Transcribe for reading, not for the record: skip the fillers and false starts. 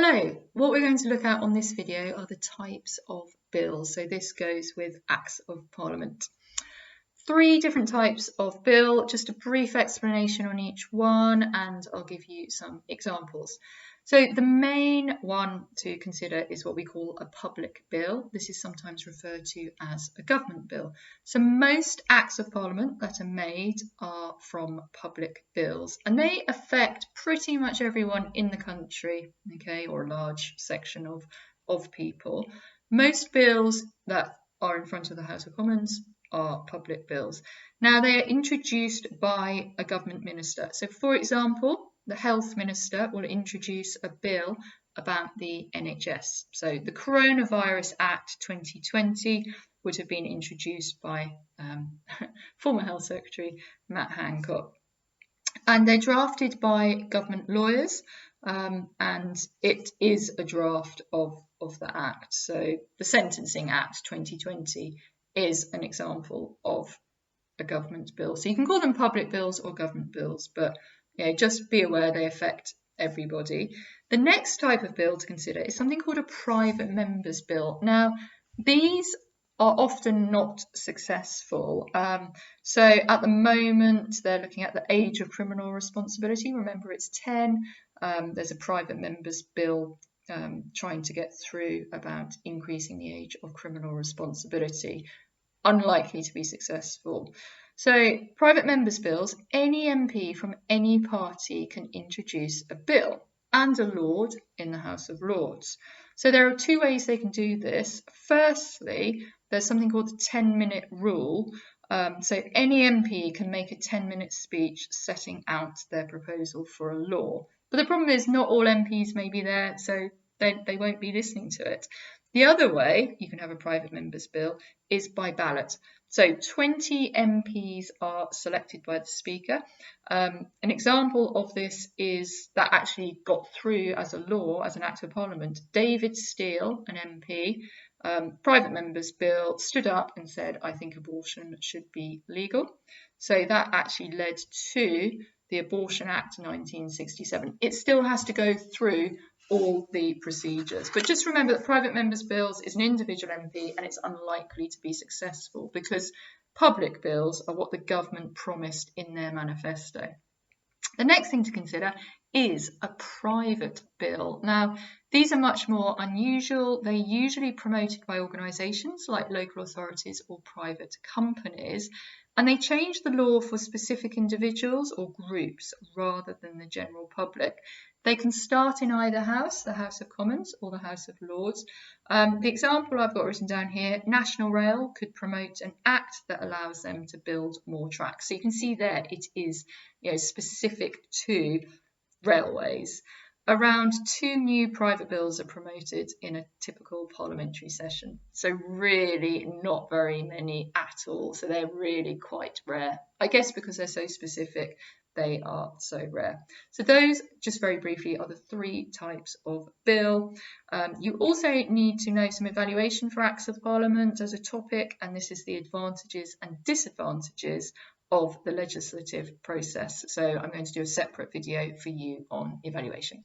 Hello, what we're going to look at on this video are the types of bills. So this goes with Acts of Parliament. 3 different types of bill, just a brief explanation on each one, and I'll give you some examples. So the main one to consider is what we call a public bill. This is sometimes referred to as a government bill. So most Acts of Parliament that are made are from public bills, and they affect pretty much everyone in the country, okay, or a large section of people. Most bills that are in front of the House of Commons are public bills. Now, they are introduced by a government minister. So, for example, the health minister will introduce a bill about the NHS. So, the Coronavirus Act 2020 would have been introduced by former Health Secretary Matt Hancock. And they're drafted by government lawyers, and it is a draft of the Act. So, the Sentencing Act 2020 is an example of a government bill. So you can call them public bills or government bills, but just be aware they affect everybody. The next type of bill to consider is something called a private member's bill. Now, these are often not successful. So at the moment, they're looking at the age of criminal responsibility. Remember, it's 10. There's a private member's bill trying to get through about increasing the age of criminal responsibility. Unlikely to be successful. So private members' bills, any MP from any party can introduce a bill and a Lord in the House of Lords. So there are 2 ways they can do this. Firstly, there's something called the 10-minute rule. So any MP can make a 10-minute speech setting out their proposal for a law. But the problem is not all MPs may be there, so they won't be listening to it. The other way you can have a private member's bill is by ballot. So 20 MPs are selected by the Speaker. An example of this is that actually got through as a law, as an Act of Parliament. David Steele, an MP, private member's bill, stood up and said, I think abortion should be legal. So that actually led to the Abortion Act 1967. It still has to go through all the procedures. But just remember that private members' bills is an individual MP and it's unlikely to be successful because public bills are what the government promised in their manifesto. The next thing to consider is a private bill. Now, these are much more unusual. They're usually promoted by organisations like local authorities or private companies, and they change the law for specific individuals or groups rather than the general public. They can start in either house, the House of Commons or the House of Lords. The example I've got written down here, National Rail could promote an act that allows them to build more tracks. So you can see there it is specific to railways. Around 2 new private bills are promoted in a typical parliamentary session. So really not very many at all. So they're really quite rare. I guess because they're so specific, they are so rare. So those, just very briefly, are the 3 types of bill. You also need to know some evaluation for Acts of Parliament as a topic, and this is the advantages and disadvantages of the legislative process. So I'm going to do a separate video for you on evaluation.